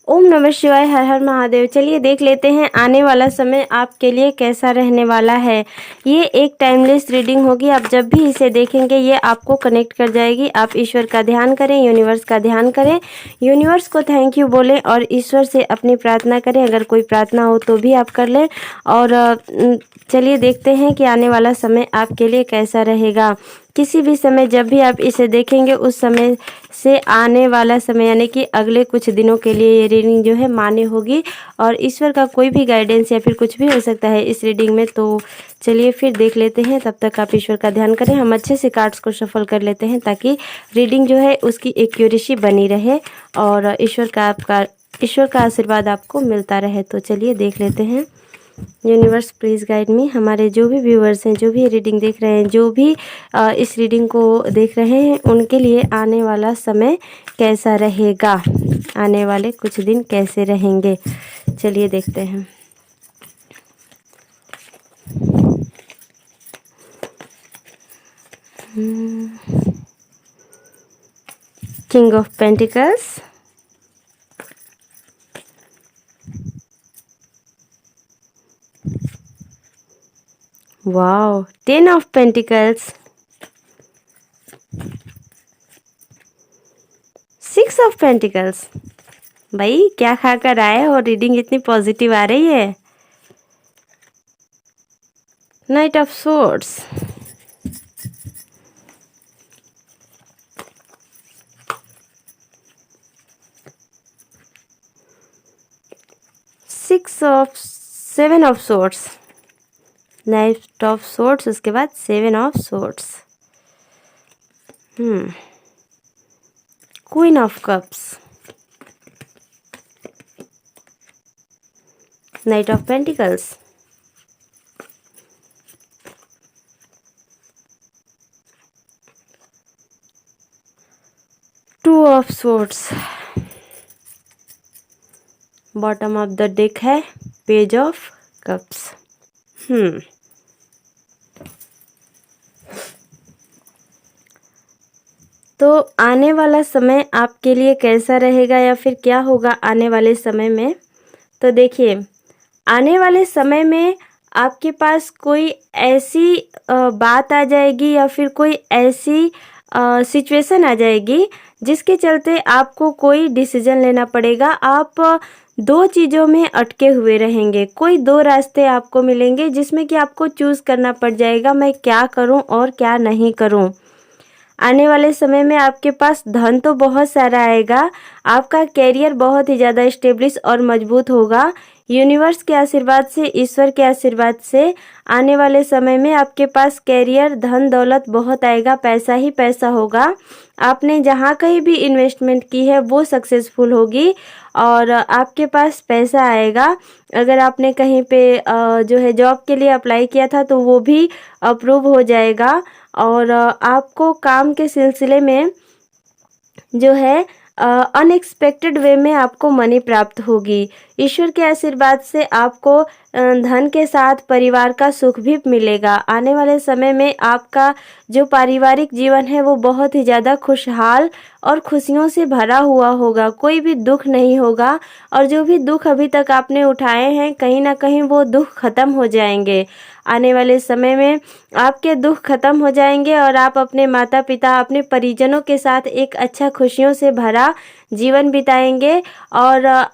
ओम नमः शिवाय, हर हर महादेव। चलिए देख लेते हैं आने वाला समय आपके लिए कैसा रहने वाला है। ये एक टाइमलेस रीडिंग होगी। आप जब भी इसे देखेंगे ये आपको कनेक्ट कर जाएगी। आप ईश्वर का ध्यान करें, यूनिवर्स का ध्यान करें, यूनिवर्स को थैंक यू बोलें और ईश्वर से अपनी प्रार्थना करें। अगर कोई प्रार्थना हो तो भी आप कर लें। और चलिए देखते हैं कि आने वाला समय आपके लिए कैसा रहेगा। किसी भी समय जब भी आप इसे देखेंगे उस समय से आने वाला समय यानी कि अगले कुछ दिनों के लिए ये रीडिंग जो है मान्य होगी और ईश्वर का कोई भी गाइडेंस या फिर कुछ भी हो सकता है इस रीडिंग में। तो चलिए फिर देख लेते हैं। तब तक आप ईश्वर का ध्यान करें। हम अच्छे से कार्ड्स को शफल कर लेते हैं ताकि रीडिंग जो है उसकी एक्यूरेसी बनी रहे और ईश्वर का आशीर्वाद आपको मिलता रहे। तो चलिए देख लेते हैं। Universe please guide me. हमारे जो भी व्यूअर्स हैं, जो भी रीडिंग देख रहे हैं, जो भी इस रीडिंग को देख रहे हैं, उनके लिए आने वाला समय कैसा रहेगा, आने वाले कुछ दिन कैसे रहेंगे, चलिए देखते हैं। King of pentacles, wow, 10 of pentacles, 6 of pentacles. भाई क्या खाकर आए और रीडिंग इतनी पॉजिटिव आ रही है। Night of swords, seven of swords, night of swords, उसके बाद 7 of swords, queen of cups, night of pentacles, two of swords, bottom of the deck है पेज ऑफ कप्स। तो आने वाला समय आपके लिए कैसा रहेगा या फिर क्या होगा आने वाले समय में। तो देखिए, आने वाले समय में आपके पास कोई ऐसी बात आ जाएगी या फिर कोई ऐसी सिचुएशन आ जाएगी जिसके चलते आपको कोई डिसीजन लेना पड़ेगा। आप दो चीज़ों में अटके हुए रहेंगे। कोई दो रास्ते आपको मिलेंगे जिसमें कि आपको चूज़ करना पड़ जाएगा, मैं क्या करूं और क्या नहीं करूं। आने वाले समय में आपके पास धन तो बहुत सारा आएगा। आपका कैरियर बहुत ही ज़्यादा स्टेब्लिश और मजबूत होगा। यूनिवर्स के आशीर्वाद से, ईश्वर के आशीर्वाद से आने वाले समय में आपके पास कैरियर, धन दौलत बहुत आएगा। पैसा ही पैसा होगा। आपने जहाँ कहीं भी इन्वेस्टमेंट की है वो सक्सेसफुल होगी और आपके पास पैसा आएगा। अगर आपने कहीं पे जो है जॉब के लिए अप्लाई किया था तो वो भी अप्रूव हो जाएगा और आपको काम के सिलसिले में जो है अनएक्सपेक्टेड वे में आपको मनी प्राप्त होगी। ईश्वर के आशीर्वाद से आपको धन के साथ परिवार का सुख भी मिलेगा। आने वाले समय में आपका जो पारिवारिक जीवन है वो बहुत ही ज़्यादा खुशहाल और खुशियों से भरा हुआ होगा। कोई भी दुख नहीं होगा और जो भी दुख अभी तक आपने उठाए हैं कहीं ना कहीं वो दुख खत्म हो जाएंगे। आने वाले समय में आपके दुख खत्म हो जाएंगे और आप अपने माता पिता, अपने परिजनों के साथ एक अच्छा खुशियों से भरा जीवन बिताएंगे और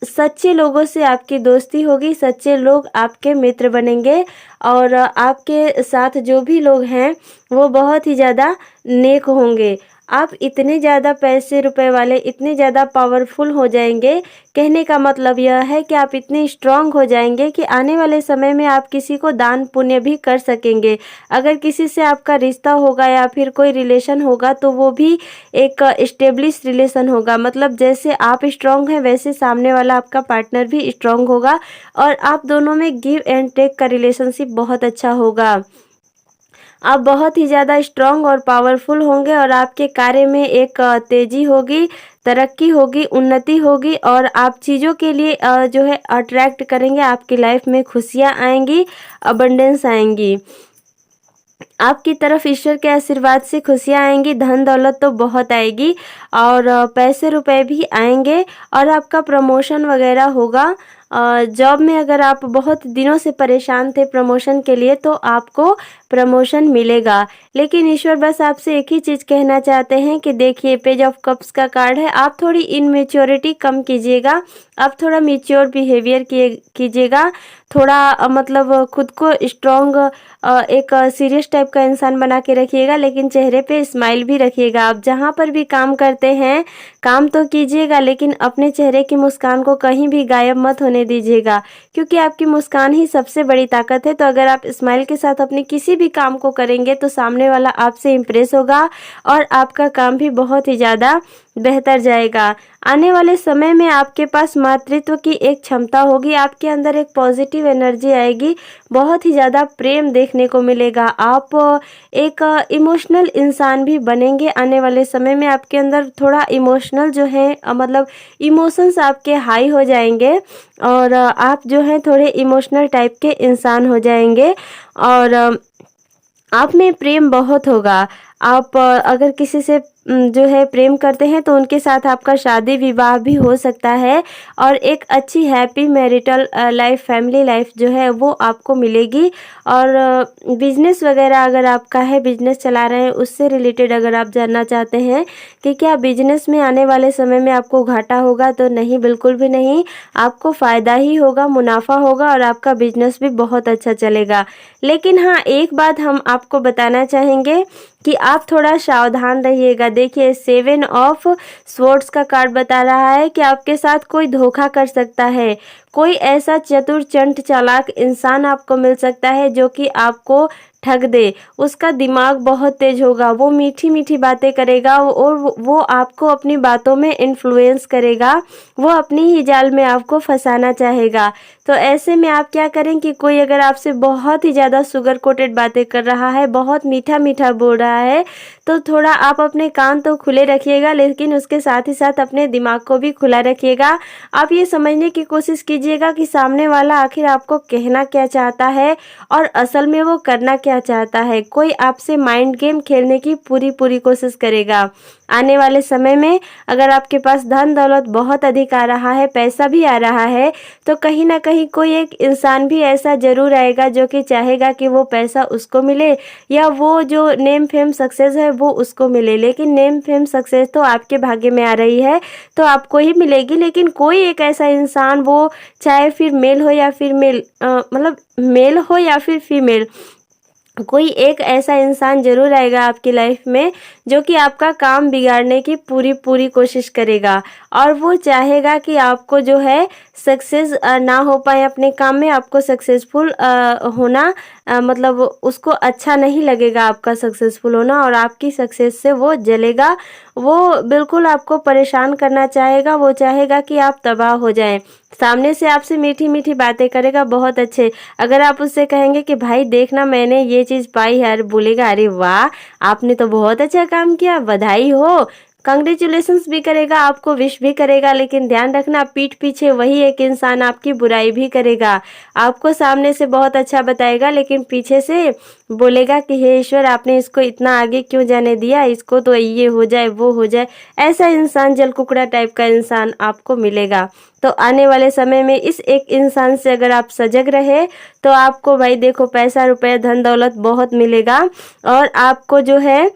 सच्चे लोगों से आपकी दोस्ती होगी। सच्चे लोग आपके मित्र बनेंगे और आपके साथ जो भी लोग हैं वो बहुत ही ज़्यादा नेक होंगे। आप इतने ज़्यादा पैसे रुपए वाले, इतने ज़्यादा पावरफुल हो जाएंगे। कहने का मतलब यह है कि आप इतने स्ट्रांग हो जाएंगे कि आने वाले समय में आप किसी को दान पुण्य भी कर सकेंगे। अगर किसी से आपका रिश्ता होगा या फिर कोई रिलेशन होगा तो वो भी एक स्टेब्लिश रिलेशन होगा। मतलब जैसे आप स्ट्रांग हैं वैसे सामने वाला आपका पार्टनर भी स्ट्रांग होगा और आप दोनों में गिव एंड टेक का रिलेशनशिप बहुत अच्छा होगा। आप बहुत ही ज़्यादा स्ट्रांग और पावरफुल होंगे और आपके कार्य में एक तेज़ी होगी, तरक्की होगी, उन्नति होगी और आप चीज़ों के लिए जो है अट्रैक्ट करेंगे। आपकी लाइफ में खुशियाँ आएंगी, अबंडेंस आएंगी। आपकी तरफ ईश्वर के आशीर्वाद से खुशियाँ आएंगी, धन दौलत तो बहुत आएगी और पैसे रुपए भी आएंगे और आपका प्रमोशन वगैरह होगा। जॉब में अगर आप बहुत दिनों से परेशान थे प्रमोशन के लिए तो आपको प्रमोशन मिलेगा। लेकिन ईश्वर बस आपसे एक ही चीज़ कहना चाहते हैं कि देखिए पेज ऑफ कप्स का कार्ड है, आप थोड़ी इनमेच्योरिटी कम कीजिएगा, आप थोड़ा मेच्योर बिहेवियर कीजिएगा, थोड़ा मतलब खुद को स्ट्रॉन्ग एक सीरियस टाइप का इंसान बना के रखिएगा, लेकिन चेहरे पे स्माइल भी रखिएगा। आप जहाँ पर भी काम करते हैं काम तो कीजिएगा लेकिन अपने चेहरे की मुस्कान को कहीं भी गायब मत होने दीजिएगा, क्योंकि आपकी मुस्कान ही सबसे बड़ी ताकत है। तो अगर आप स्माइल के साथ अपने किसी भी काम को करेंगे तो सामने वाला आपसे इम्प्रेस होगा और आपका काम भी बहुत ही ज़्यादा बेहतर जाएगा। आने वाले समय में आपके पास मातृत्व की एक क्षमता होगी, आपके अंदर एक पॉजिटिव एनर्जी आएगी, बहुत ही ज़्यादा प्रेम देखने को मिलेगा। आप एक इमोशनल इंसान भी बनेंगे। आने वाले समय में आपके अंदर थोड़ा इमोशनल जो है मतलब इमोशंस आपके हाई हो जाएंगे और आप जो है थोड़े इमोशनल टाइप के इंसान हो जाएंगे और आप में प्रेम बहुत होगा। आप अगर किसी से जो है प्रेम करते हैं तो उनके साथ आपका शादी विवाह भी हो सकता है और एक अच्छी happy marital life, family life जो है वो आपको मिलेगी। और बिजनेस वगैरह अगर आपका है, बिजनेस चला रहे हैं, उससे रिलेटेड अगर आप जानना चाहते हैं कि क्या बिजनेस में आने वाले समय में आपको घाटा होगा, तो नहीं, बिल्कुल भी नहीं, आपको फ़ायदा ही होगा, मुनाफा होगा और आपका बिजनेस भी बहुत अच्छा चलेगा। लेकिन हाँ, एक बात हम आपको बताना चाहेंगे कि आप थोड़ा सावधान रहिएगा। देखिए 7 ऑफ स्वॉर्ड्स का कार्ड बता रहा है कि आपके साथ कोई धोखा कर सकता है, कोई ऐसा चतुर चंट चालाक इंसान आपको मिल सकता है जो कि आपको ठग दे। उसका दिमाग बहुत तेज होगा, वो मीठी मीठी बातें करेगा और वो आपको अपनी बातों में इन्फ्लुएंस करेगा, वो अपनी ही जाल में आपको फंसाना चाहेगा। तो ऐसे में आप क्या करें कि कोई अगर आपसे बहुत ही ज़्यादा शुगर कोटेड बातें कर रहा है, बहुत मीठा मीठा बोल रहा है, तो थोड़ा आप अपने कान तो खुले रखिएगा लेकिन उसके साथ ही साथ अपने दिमाग को भी खुला रखिएगा। आप ये समझने की कोशिश कीजिएगा कि सामने वाला आखिर आपको कहना क्या चाहता है और असल में वो करना क्या चाहता है। कोई आपसे माइंड गेम खेलने की पूरी कोशिश करेगा। आने वाले समय में अगर आपके पास धन दौलत बहुत अधिक आ रहा है, पैसा भी आ रहा है, तो कहीं ना कहीं कोई एक इंसान भी ऐसा जरूर आएगा जो कि चाहेगा कि वो पैसा उसको मिले या वो जो नेम फेम सक्सेस है वो उसको मिले। लेकिन नेम फेम सक्सेस तो आपके भाग्य में आ रही है तो आपको ही मिलेगी, लेकिन कोई एक ऐसा इंसान, वो चाहे फिर मेल हो या फिर मतलब मेल हो या फिर फीमेल, कोई एक ऐसा इंसान जरूर आएगा आपकी लाइफ में जो कि आपका काम बिगाड़ने की पूरी कोशिश करेगा और वो चाहेगा कि आपको जो है सक्सेस ना हो पाए अपने काम में, आपको सक्सेसफुल होना मतलब उसको अच्छा नहीं लगेगा आपका सक्सेसफुल होना और आपकी सक्सेस से वो जलेगा। वो बिल्कुल आपको परेशान करना चाहेगा, वो चाहेगा कि आप तबाह हो जाएं। सामने से आपसे मीठी मीठी बातें करेगा, बहुत अच्छे। अगर आप उससे कहेंगे कि भाई देखना मैंने ये चीज़ पाई है, अरे बोलेगा अरे वाह आपने तो बहुत अच्छा काम किया, बधाई हो, कंग्रेचुलेशंस भी करेगा, आपको विश भी करेगा। लेकिन ध्यान रखना पीठ पीछे वही एक इंसान आपकी बुराई भी करेगा। आपको सामने से बहुत अच्छा बताएगा लेकिन पीछे से बोलेगा कि हे ईश्वर आपने इसको इतना आगे क्यों जाने दिया, इसको तो ये हो जाए वो हो जाए। ऐसा इंसान, जलकुकड़ा टाइप का इंसान आपको मिलेगा। तो आने वाले समय में इस एक इंसान से अगर आप सजग रहे तो आपको भाई देखो पैसा रुपया धन दौलत बहुत मिलेगा और आपको जो है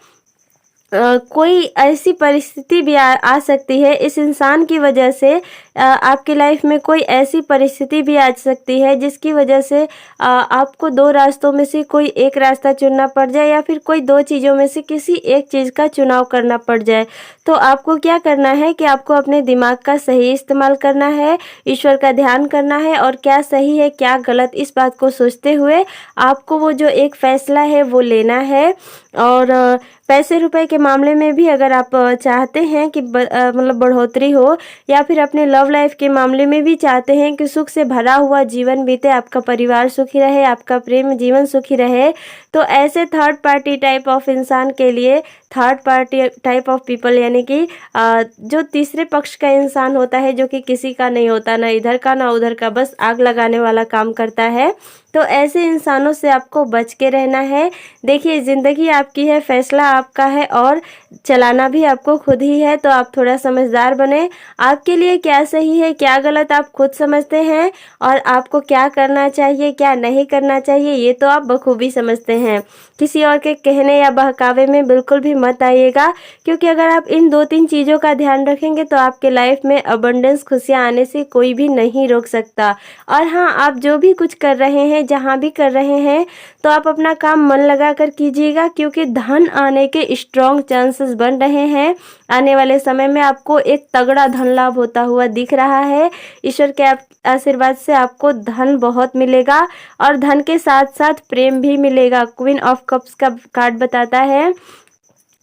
कोई ऐसी परिस्थिति भी आ सकती है, इस इंसान की वजह से आपकी लाइफ में कोई ऐसी परिस्थिति भी आ सकती है जिसकी वजह से आपको 2 रास्तों में से कोई एक रास्ता चुनना पड़ जाए या फिर कोई 2 चीज़ों में से किसी एक चीज़ का चुनाव करना पड़ जाए। तो आपको क्या करना है कि आपको अपने दिमाग का सही इस्तेमाल करना है, ईश्वर का ध्यान करना है और क्या सही है क्या गलत इस बात को सोचते हुए आपको वो जो एक फैसला है वो लेना है। और पैसे रुपए के मामले में भी अगर आप चाहते हैं कि मतलब बढ़ोतरी हो या फिर अपने लव लाइफ के मामले में भी चाहते हैं कि सुख से भरा हुआ जीवन बीते, आपका परिवार सुखी रहे, आपका प्रेम जीवन सुखी रहे, तो ऐसे थर्ड पार्टी टाइप ऑफ इंसान के लिए, third party type of people यानी कि जो तीसरे पक्ष का इंसान होता है जो कि किसी का नहीं होता, ना इधर का ना उधर का, बस आग लगाने वाला काम करता है, तो ऐसे इंसानों से आपको बच के रहना है। देखिए ज़िंदगी आपकी है, फैसला आपका है और चलाना भी आपको खुद ही है, तो आप थोड़ा समझदार बने। आपके लिए क्या सही है क्या गलत आप खुद समझते हैं और आपको क्या करना चाहिए क्या नहीं करना चाहिए ये तो आप बखूबी समझते हैं। किसी और के कहने या बहकावे में बिल्कुल भी मत आइएगा, क्योंकि अगर आप इन 2-3 चीज़ों का ध्यान रखेंगे तो आपके लाइफ में अबंडेंस खुशियाँ आने से कोई भी नहीं रोक सकता। और हाँ, आप जो भी कुछ कर रहे हैं जहाँ भी कर रहे हैं तो आप अपना काम मन लगा कर कीजिएगा, क्योंकि धन आने के स्ट्रॉन्ग चांसेस बन रहे हैं। आने वाले समय में आपको एक तगड़ा धन लाभ होता हुआ दिख रहा है। ईश्वर के आशीर्वाद से आपको धन बहुत मिलेगा और धन के साथ साथ प्रेम भी मिलेगा। क्वीन ऑफ कप्स का कार्ड बताता है,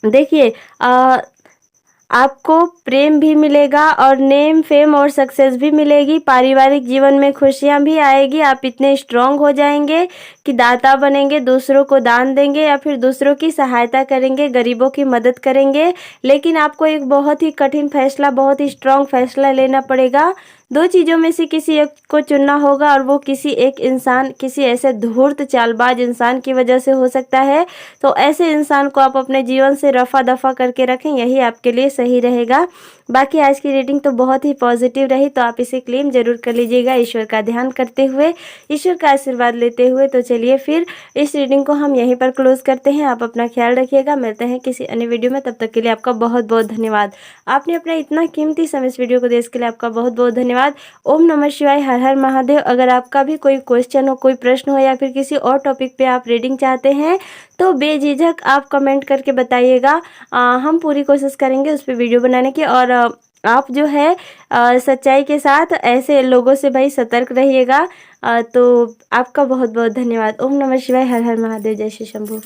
देखिए आपको प्रेम भी मिलेगा और नेम फेम और सक्सेस भी मिलेगी। पारिवारिक जीवन में खुशियां भी आएगी। आप इतने स्ट्रांग हो जाएंगे कि दाता बनेंगे, दूसरों को दान देंगे या फिर दूसरों की सहायता करेंगे, गरीबों की मदद करेंगे। लेकिन आपको एक बहुत ही कठिन फैसला, बहुत ही स्ट्रांग फैसला लेना पड़ेगा। 2 चीज़ों में से किसी एक को चुनना होगा और वो किसी एक इंसान, किसी ऐसे धूर्त चालबाज इंसान की वजह से हो सकता है। तो ऐसे इंसान को आप अपने जीवन से रफा दफा करके रखें, यही आपके लिए सही रहेगा। बाकी आज की रीडिंग तो बहुत ही पॉजिटिव रही, तो आप इसे क्लेम जरूर कर लीजिएगा ईश्वर का ध्यान करते हुए, ईश्वर का आशीर्वाद लेते हुए। तो चलिए फिर इस रीडिंग को हम यहीं पर क्लोज करते हैं। आप अपना ख्याल रखिएगा, मिलते हैं किसी अन्य वीडियो में। तब तक के लिए आपका बहुत बहुत धन्यवाद। आपने अपना इतना कीमती समय इस वीडियो को देने के लिए आपका बहुत बहुत धन्यवाद। ओम नमः शिवाय, हर हर महादेव। अगर आपका भी कोई क्वेश्चन हो, कोई प्रश्न हो या फिर किसी और टॉपिक पे आप रीडिंग चाहते हैं तो बेझिझक आप कमेंट करके बताइएगा। हम पूरी कोशिश करेंगे उस पर वीडियो बनाने की। और आप जो है सच्चाई के साथ ऐसे लोगों से भाई सतर्क रहिएगा। तो आपका बहुत बहुत धन्यवाद। ओम नमः शिवाय, हर हर महादेव, जय श्री शंभू।